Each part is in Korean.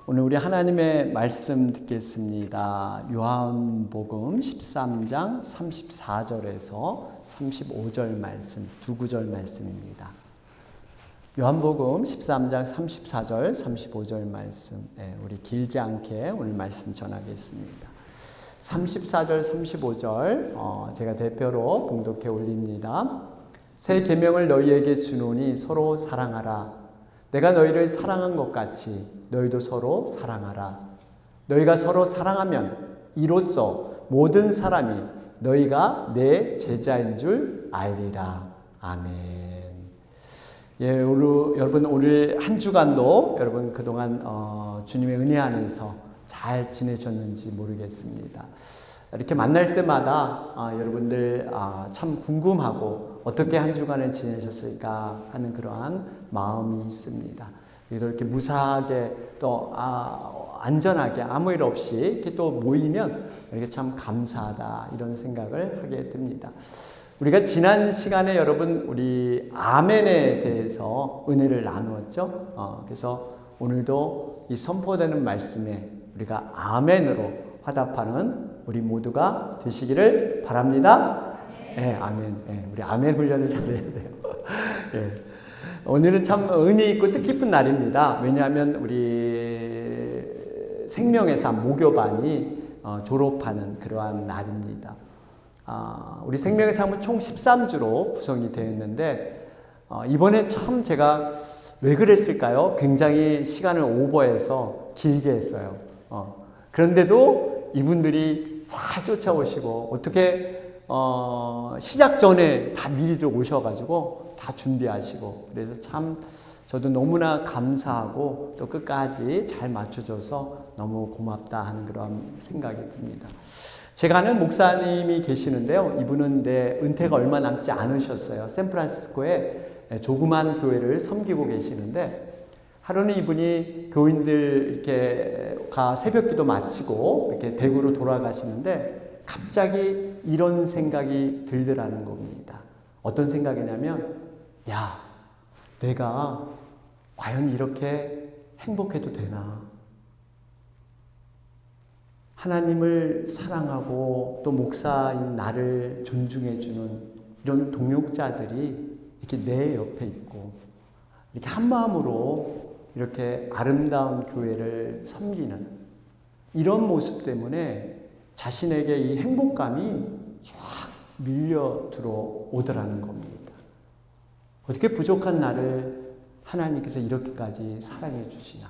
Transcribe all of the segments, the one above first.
오늘 우리 하나님의 말씀 듣겠습니다. 요한복음 13장 34절에서 35절 말씀, 두 구절 말씀입니다. 요한복음 13장 34절, 35절 말씀, 우리 길지 않게 오늘 말씀 전하겠습니다. 34절, 35절 제가 대표로 봉독해 올립니다. 새 계명을 너희에게 주노니 서로 사랑하라. 내가 너희를 사랑한 것 같이 너희도 서로 사랑하라. 너희가 서로 사랑하면 이로써 모든 사람이 너희가 내 제자인 줄 알리라. 아멘. 여러분 오늘 한 주간도 여러분 그동안 주님의 은혜 안에서 잘 지내셨는지 모르겠습니다. 이렇게 만날 때마다 여러분들 참 궁금하고 어떻게 한 주간을 지내셨을까 하는 그러한 마음이 있습니다. 그래서 이렇게 무사하게 또 안전하게 아무 일 없이 이렇게 또 모이면 이렇게 참 감사하다 이런 생각을 하게 됩니다. 우리가 지난 시간에 여러분 우리 아멘에 대해서 은혜를 나누었죠. 그래서 오늘도 이 선포되는 말씀에 우리가 아멘으로 화답하는 우리 모두가 되시기를 바랍니다. 네, 아멘. 우리 아멘 훈련을 잘해야 돼요. 오늘은 참 의미 있고 뜻깊은 날입니다. 왜냐하면 우리 생명의 삶 모교반이 졸업하는 그러한 날입니다. 우리 생명의 삶은 총 13주로 구성이 되어 있는데 이번에 참 제가 왜 그랬을까요? 굉장히 시간을 오버해서 길게 했어요. 그런데도 이분들이 잘 쫓아오시고 어떻게 시작 전에 다 미리들 오셔가지고 다 준비하시고 그래서 참 저도 너무나 감사하고 또 끝까지 잘 맞춰줘서 너무 고맙다 하는 그런 생각이 듭니다. 제가 아는 목사님이 계시는데요. 이분은 은퇴가 얼마 남지 않으셨어요. 샌프란시스코에 조그만 교회를 섬기고 계시는데 하루는 이분이 교인들 이렇게 새벽 기도 마치고 이렇게 대구로 돌아가시는데 갑자기 이런 생각이 들더라는 겁니다. 어떤 생각이냐면, 야, 내가 과연 이렇게 행복해도 되나? 하나님을 사랑하고 또 목사인 나를 존중해주는 이런 동역자들이 이렇게 내 옆에 있고 이렇게 한 마음으로 이렇게 아름다운 교회를 섬기는 이런 모습 때문에 자신에게 이 행복감이 쫙 밀려 들어오더라는 겁니다. 어떻게 부족한 나를 하나님께서 이렇게까지 사랑해 주시나.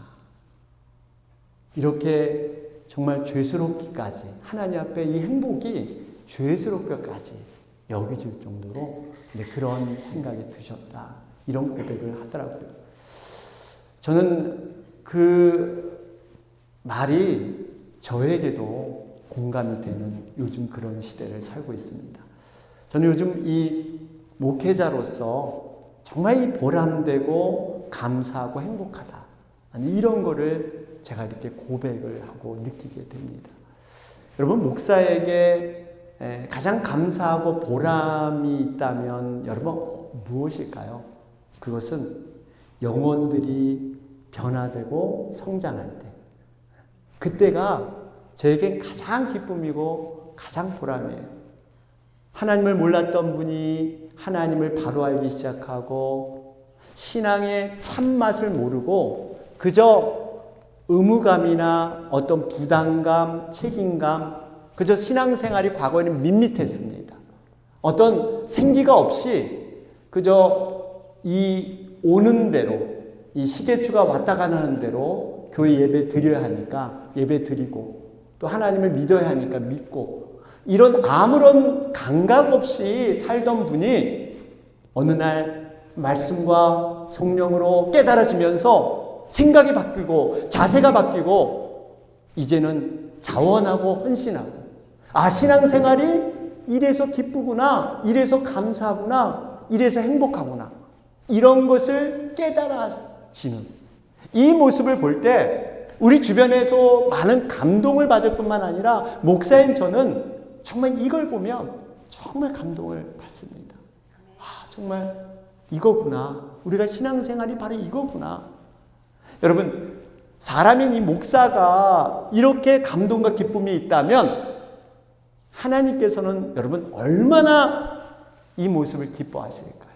이렇게 정말 죄스럽기까지 하나님 앞에 이 행복이 죄스럽기까지 여겨질 정도로 그런 생각이 드셨다. 이런 고백을 하더라고요. 저는 그 말이 저에게도 공감이 되는 요즘 그런 시대를 살고 있습니다. 저는 요즘 이 목회자로서 정말 이 보람되고 감사하고 행복하다. 아니 이런 거를 제가 이렇게 고백을 하고 느끼게 됩니다. 여러분 목사에게 가장 감사하고 보람이 있다면 여러분 무엇일까요? 그것은 영혼들이 변화되고 성장할 때 그때가 저에겐 가장 기쁨이고 가장 보람이에요. 하나님을 몰랐던 분이 하나님을 바로 알기 시작하고 신앙의 참맛을 모르고 그저 의무감이나 어떤 부담감, 책임감, 그저 신앙생활이 과거에는 밋밋했습니다. 어떤 생기가 없이 그저 이 오는 대로 이 시계추가 왔다 가는 대로 교회 예배 드려야 하니까 예배 드리고 또 하나님을 믿어야 하니까 믿고 이런 아무런 감각 없이 살던 분이 어느 날 말씀과 성령으로 깨달아지면서 생각이 바뀌고 자세가 바뀌고 이제는 자원하고 헌신하고 신앙생활이 이래서 기쁘구나, 이래서 감사하구나, 이래서 행복하구나 이런 것을 깨달아지는 이 모습을 볼 때 우리 주변에도 많은 감동을 받을 뿐만 아니라 목사인 저는 정말 이걸 보면 정말 감동을 받습니다. 정말 이거구나. 우리가 신앙생활이 바로 이거구나. 여러분 사람인 이 목사가 이렇게 감동과 기쁨이 있다면 하나님께서는 여러분 얼마나 이 모습을 기뻐하실까요?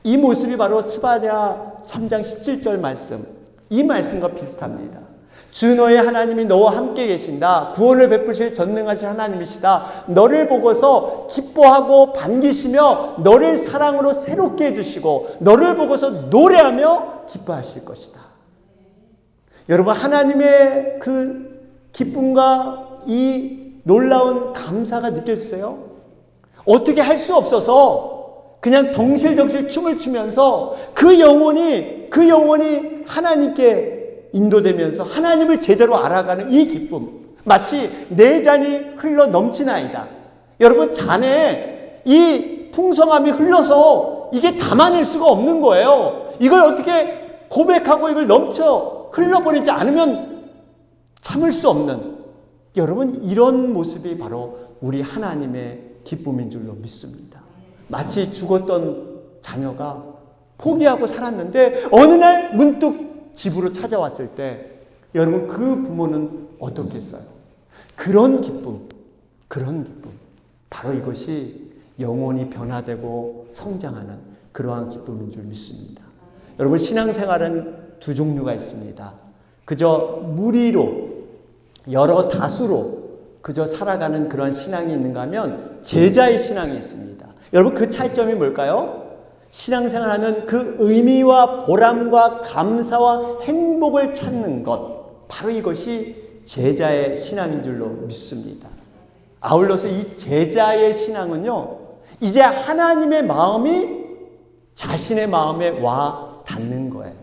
이 모습이 바로 스바냐 3장 17절 말씀, 이 말씀과 비슷합니다. 주 너의 하나님이 너와 함께 계신다. 구원을 베푸실 전능하신 하나님이시다. 너를 보고서 기뻐하고 반기시며 너를 사랑으로 새롭게 해주시고 너를 보고서 노래하며 기뻐하실 것이다. 여러분, 하나님의 그 기쁨과 이 놀라운 감사가 느껴지세요? 어떻게 할 수 없어서 그냥 덩실덩실 춤을 추면서 그 영혼이 하나님께 인도되면서 하나님을 제대로 알아가는 이 기쁨, 마치 내 잔이 흘러 넘치나이다. 여러분, 잔에 이 풍성함이 흘러서 이게 담아낼 수가 없는 거예요. 이걸 어떻게 고백하고 이걸 넘쳐 흘러버리지 않으면 참을 수 없는, 여러분, 이런 모습이 바로 우리 하나님의 기쁨인 줄로 믿습니다. 마치 죽었던 자녀가 포기하고 살았는데 어느 날 문득 집으로 찾아왔을 때 여러분, 그 부모는 어떻겠어요? 그런 기쁨, 바로 이것이 영혼이 변화되고 성장하는 그러한 기쁨인 줄 믿습니다. 여러분, 신앙생활은 두 종류가 있습니다. 그저 무리로, 여러 다수로 그저 살아가는 그런 신앙이 있는가 하면 제자의 신앙이 있습니다. 여러분, 그 차이점이 뭘까요? 신앙생활하는 그 의미와 보람과 감사와 행복을 찾는 것, 바로 이것이 제자의 신앙인 줄로 믿습니다. 아울러서 이 제자의 신앙은요, 이제 하나님의 마음이 자신의 마음에 와 닿는 거예요.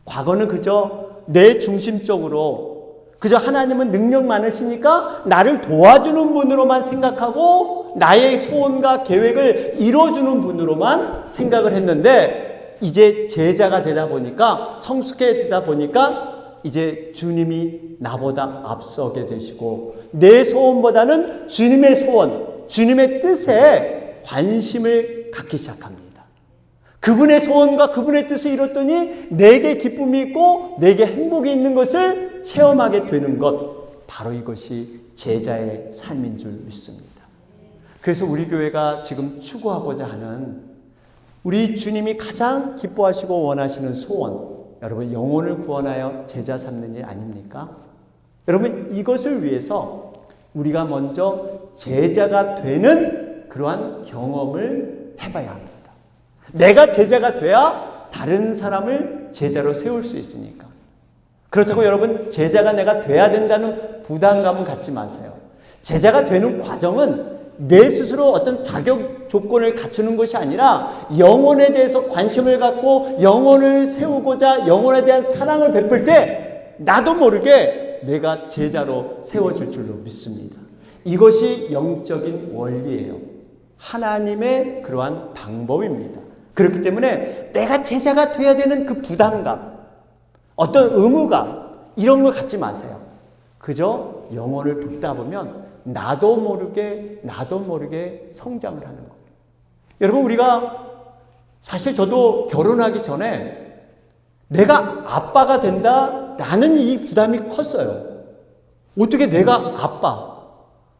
과거는 그저 내 중심적으로, 그저 하나님은 능력 많으시니까 나를 도와주는 분으로만 생각하고 나의 소원과 계획을 이뤄주는 분으로만 생각을 했는데, 이제 제자가 되다 보니까, 성숙해지다 보니까 이제 주님이 나보다 앞서게 되시고 내 소원보다는 주님의 소원, 주님의 뜻에 관심을 갖기 시작합니다. 그분의 소원과 그분의 뜻을 이뤘더니 내게 기쁨이 있고 내게 행복이 있는 것을 체험하게 되는 것, 바로 이것이 제자의 삶인 줄 믿습니다. 그래서 우리 교회가 지금 추구하고자 하는, 우리 주님이 가장 기뻐하시고 원하시는 소원, 여러분, 영혼을 구원하여 제자 삼는 일 아닙니까? 여러분, 이것을 위해서 우리가 먼저 제자가 되는 그러한 경험을 해봐야 합니다. 내가 제자가 돼야 다른 사람을 제자로 세울 수 있으니까. 그렇다고 여러분, 제자가 내가 돼야 된다는 부담감은 갖지 마세요. 제자가 되는 과정은 내 스스로 어떤 자격 조건을 갖추는 것이 아니라 영혼에 대해서 관심을 갖고 영혼을 세우고자 영혼에 대한 사랑을 베풀 때 나도 모르게 내가 제자로 세워질 줄로 믿습니다. 이것이 영적인 원리예요. 하나님의 그러한 방법입니다. 그렇기 때문에 내가 제자가 돼야 되는 그 부담감, 어떤 의무감, 이런 걸 갖지 마세요. 그저 영혼을 돕다 보면 나도 모르게 성장을 하는 거예요. 여러분, 우리가 사실 저도 결혼하기 전에 내가 아빠가 된다, 나는 이 부담이 컸어요. 어떻게 내가 아빠?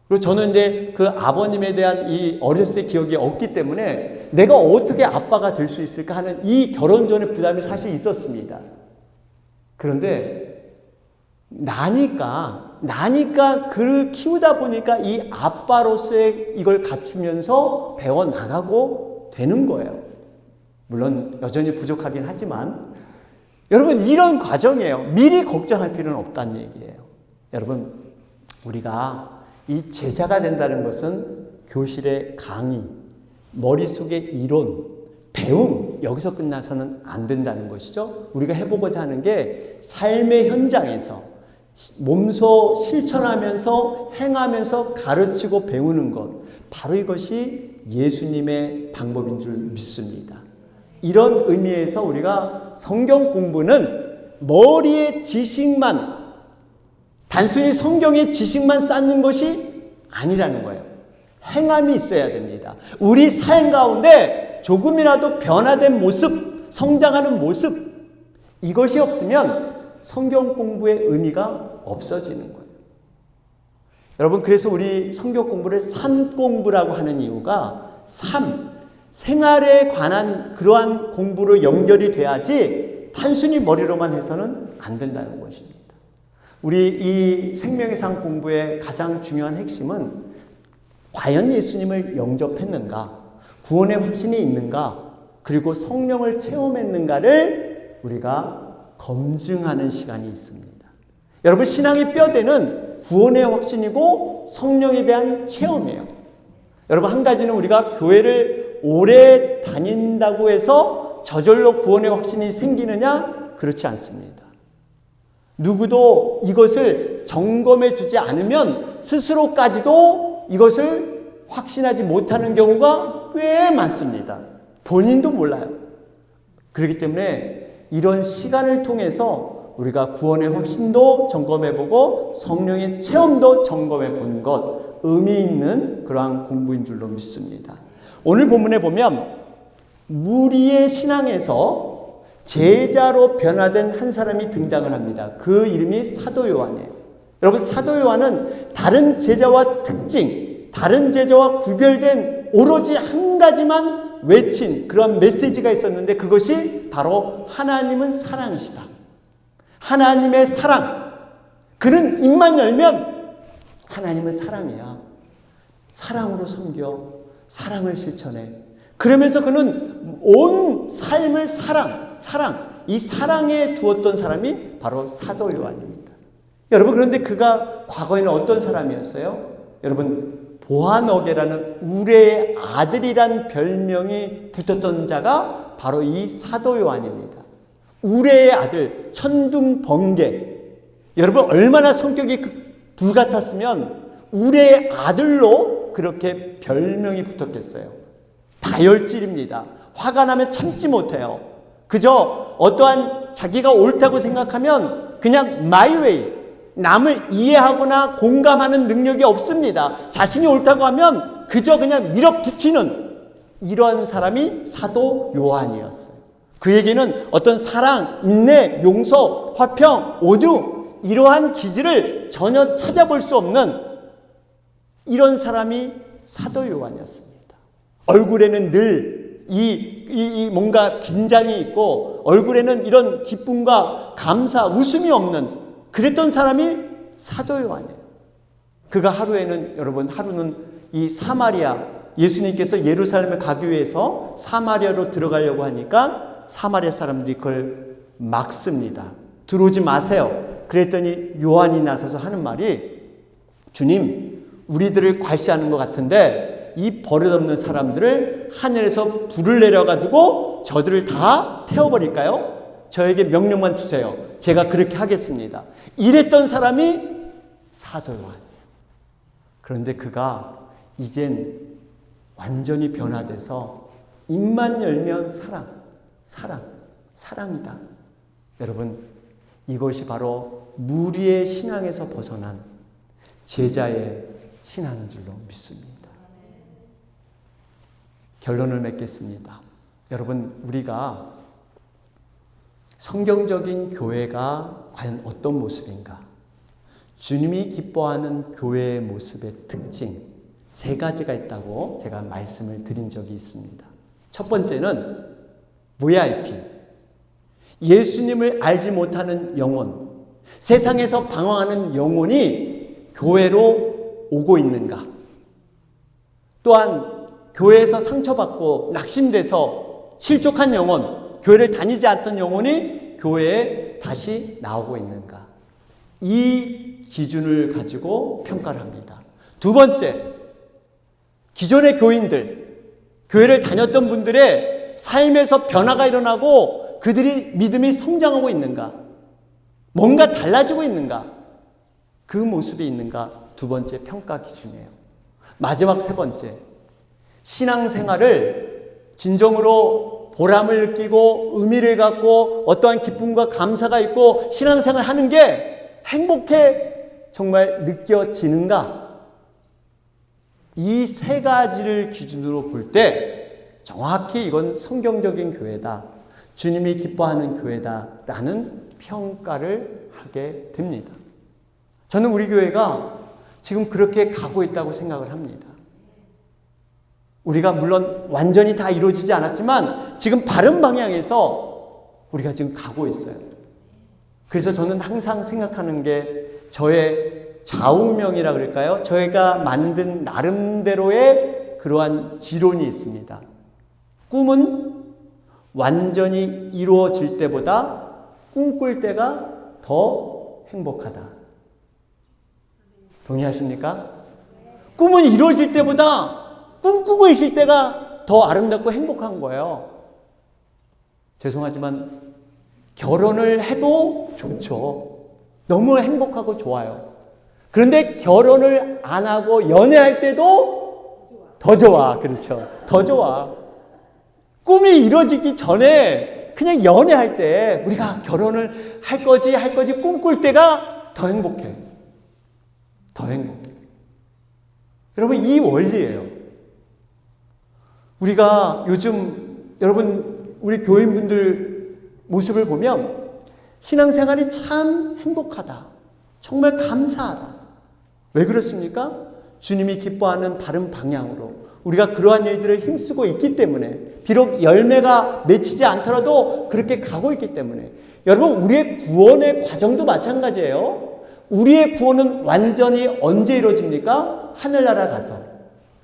그리고 저는 이제 그 아버님에 대한 이 어렸을 때 기억이 없기 때문에 내가 어떻게 아빠가 될 수 있을까 하는 이 결혼 전의 부담이 사실 있었습니다. 그런데 나니까 그를 키우다 보니까 이 아빠로서의 이걸 갖추면서 배워나가고 되는 거예요. 물론 여전히 부족하긴 하지만 여러분, 이런 과정이에요. 미리 걱정할 필요는 없다는 얘기예요. 여러분, 우리가 이 제자가 된다는 것은 교실의 강의, 머릿속의 이론, 배움, 여기서 끝나서는 안 된다는 것이죠. 우리가 해보고자 하는 게 삶의 현장에서 몸소 실천하면서 행하면서 가르치고 배우는 것, 바로 이것이 예수님의 방법인 줄 믿습니다. 이런 의미에서 우리가 성경 공부는 머리의 지식만, 단순히 성경의 지식만 쌓는 것이 아니라는 거예요. 행함이 있어야 됩니다. 우리 삶 가운데 조금이라도 변화된 모습, 성장하는 모습, 이것이 없으면 성경 공부의 의미가 없어지는 거예요. 여러분, 그래서 우리 성경 공부를 삶 공부라고 하는 이유가 생활에 관한 그러한 공부로 연결이 돼야지 단순히 머리로만 해서는 안 된다는 것입니다. 우리 이 생명의 상 공부의 가장 중요한 핵심은 과연 예수님을 영접했는가, 구원의 확신이 있는가, 그리고 성령을 체험했는가를 우리가 검증하는 시간이 있습니다. 여러분, 신앙의 뼈대는 구원의 확신이고 성령에 대한 체험이에요. 여러분, 한 가지는 우리가 교회를 오래 다닌다고 해서 저절로 구원의 확신이 생기느냐? 그렇지 않습니다. 누구도 이것을 점검해 주지 않으면 스스로까지도 이것을 확신하지 못하는 경우가 꽤 많습니다. 본인도 몰라요. 그렇기 때문에 이런 시간을 통해서 우리가 구원의 확신도 점검해보고 성령의 체험도 점검해보는 것, 의미 있는 그러한 공부인 줄로 믿습니다. 오늘 본문에 보면 무리의 신앙에서 제자로 변화된 한 사람이 등장을 합니다. 그 이름이 사도 요한이에요. 여러분, 사도 요한은 다른 제자와 특징, 다른 제자와 구별된 오로지 한 가지만 외친 그런 메시지가 있었는데, 그것이 바로 하나님은 사랑이시다. 하나님의 사랑. 그는 입만 열면 하나님은 사랑이야. 사랑으로 섬겨. 사랑을 실천해. 그러면서 그는 온 삶을 사랑, 이 사랑에 두었던 사람이 바로 사도 요한입니다. 여러분, 그런데 그가 과거에는 어떤 사람이었어요? 여러분, 보아너게라는 우레의 아들이란 별명이 붙었던 자가 바로 이 사도 요한입니다. 우레의 아들, 천둥번개. 여러분, 얼마나 성격이 불같았으면 우레의 아들로 그렇게 별명이 붙었겠어요. 다혈질입니다. 화가 나면 참지 못해요. 그저 어떠한 자기가 옳다고 생각하면 그냥 my way, 남을 이해하거나 공감하는 능력이 없습니다. 자신이 옳다고 하면 그저 그냥 밀어붙이는 이러한 사람이 사도 요한이었어요. 그에게는 어떤 사랑, 인내, 용서, 화평, 온유, 이러한 기질을 전혀 찾아볼 수 없는 이런 사람이 사도 요한이었습니다. 얼굴에는 늘 뭔가 긴장이 있고, 얼굴에는 이런 기쁨과 감사, 웃음이 없는 그랬던 사람이 사도 요한이에요. 그가 하루는 이 사마리아, 예수님께서 예루살렘을 가기 위해서 사마리아로 들어가려고 하니까 사마리아 사람들이 그걸 막습니다. 들어오지 마세요. 그랬더니 요한이 나서서 하는 말이, 주님, 우리들을 괄시하는 것 같은데 이 버릇없는 사람들을 하늘에서 불을 내려가지고 저들을 다 태워버릴까요? 저에게 명령만 주세요. 제가 그렇게 하겠습니다. 이랬던 사람이 사도 요한이에요. 그런데 그가 이젠 완전히 변화돼서 입만 열면 사랑이다. 여러분, 이것이 바로 무리의 신앙에서 벗어난 제자의 신앙인 줄로 믿습니다. 결론을 맺겠습니다. 여러분, 우리가 성경적인 교회가 과연 어떤 모습인가? 주님이 기뻐하는 교회의 모습의 특징 3가지가 있다고 제가 말씀을 드린 적이 있습니다. 첫 번째는 VIP, 예수님을 알지 못하는 영혼, 세상에서 방황하는 영혼이 교회로 오고 있는가? 또한 교회에서 상처받고 낙심돼서 실족한 영혼, 교회를 다니지 않던 영혼이 교회에 다시 나오고 있는가? 이 기준을 가지고 평가를 합니다. 두 번째, 기존의 교인들, 교회를 다녔던 분들의 삶에서 변화가 일어나고 그들이 믿음이 성장하고 있는가? 뭔가 달라지고 있는가? 그 모습이 있는가? 두 번째 평가 기준이에요. 마지막 세 번째, 신앙생활을 진정으로 보람을 느끼고 의미를 갖고 어떠한 기쁨과 감사가 있고 신앙생활을 하는 게 행복해 정말 느껴지는가? 이 3가지를 기준으로 볼 때 정확히 이건 성경적인 교회다, 주님이 기뻐하는 교회다 라는 평가를 하게 됩니다. 저는 우리 교회가 지금 그렇게 가고 있다고 생각을 합니다. 우리가 물론 완전히 다 이루어지지 않았지만 지금 바른 방향에서 우리가 지금 가고 있어요. 그래서 저는 항상 생각하는 게 저의 좌우명이라 그럴까요? 저희가 만든 나름대로의 그러한 지론이 있습니다. 꿈은 완전히 이루어질 때보다 꿈꿀 때가 더 행복하다. 동의하십니까? 꿈은 이루어질 때보다 꿈꾸고 있을 때가 더 아름답고 행복한 거예요. 죄송하지만 결혼을 해도 좋죠. 너무 행복하고 좋아요. 그런데 결혼을 안 하고 연애할 때도 더 좋아. 그렇죠. 더 좋아. 꿈이 이루어지기 전에 그냥 연애할 때 우리가 결혼을 할 거지 꿈꿀 때가 더 행복해. 더 행복해. 여러분, 이 원리예요. 우리가 요즘 여러분 우리 교인분들 모습을 보면 신앙생활이 참 행복하다. 정말 감사하다. 왜 그렇습니까? 주님이 기뻐하는 바른 방향으로 우리가 그러한 일들을 힘쓰고 있기 때문에, 비록 열매가 맺히지 않더라도 그렇게 가고 있기 때문에. 여러분, 우리의 구원의 과정도 마찬가지예요. 우리의 구원은 완전히 언제 이루어집니까? 하늘나라 가서.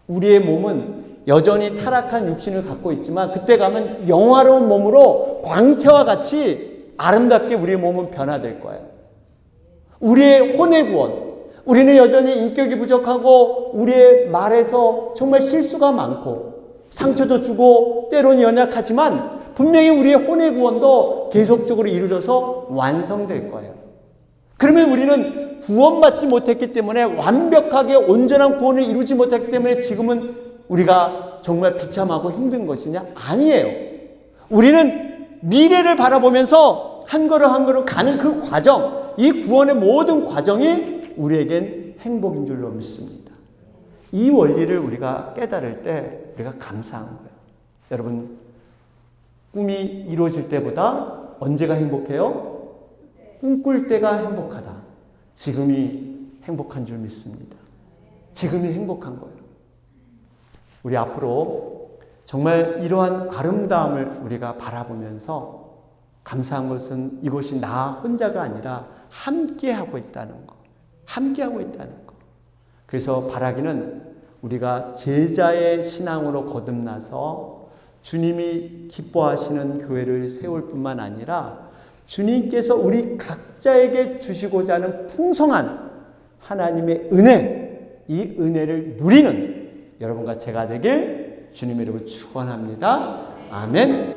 우리의 몸은 여전히 타락한 육신을 갖고 있지만 그때 가면 영화로운 몸으로 광채와 같이 아름답게 우리의 몸은 변화될 거예요. 우리의 혼의 구원, 우리는 여전히 인격이 부족하고 우리의 말에서 정말 실수가 많고 상처도 주고 때로는 연약하지만 분명히 우리의 혼의 구원도 계속적으로 이루어져서 완성될 거예요. 그러면 우리는 구원받지 못했기 때문에, 완벽하게 온전한 구원을 이루지 못했기 때문에 지금은 우리가 정말 비참하고 힘든 것이냐? 아니에요. 우리는 미래를 바라보면서 한 걸음 한 걸음 가는 그 과정, 이 구원의 모든 과정이 우리에겐 행복인 줄로 믿습니다. 이 원리를 우리가 깨달을 때 우리가 감사한 거예요. 여러분, 꿈이 이루어질 때보다 언제가 행복해요? 꿈꿀 때가 행복하다. 지금이 행복한 줄 믿습니다. 지금이 행복한 거예요. 우리 앞으로 정말 이러한 아름다움을 우리가 바라보면서 감사한 것은 이것이 나 혼자가 아니라 함께하고 있다는 거. 함께하고 있다는 거. 그래서 바라기는 우리가 제자의 신앙으로 거듭나서 주님이 기뻐하시는 교회를 세울 뿐만 아니라 주님께서 우리 각자에게 주시고자 하는 풍성한 하나님의 은혜, 이 은혜를 누리는 여러분과 제가 되길 주님의 이름으로 축원합니다. 아멘.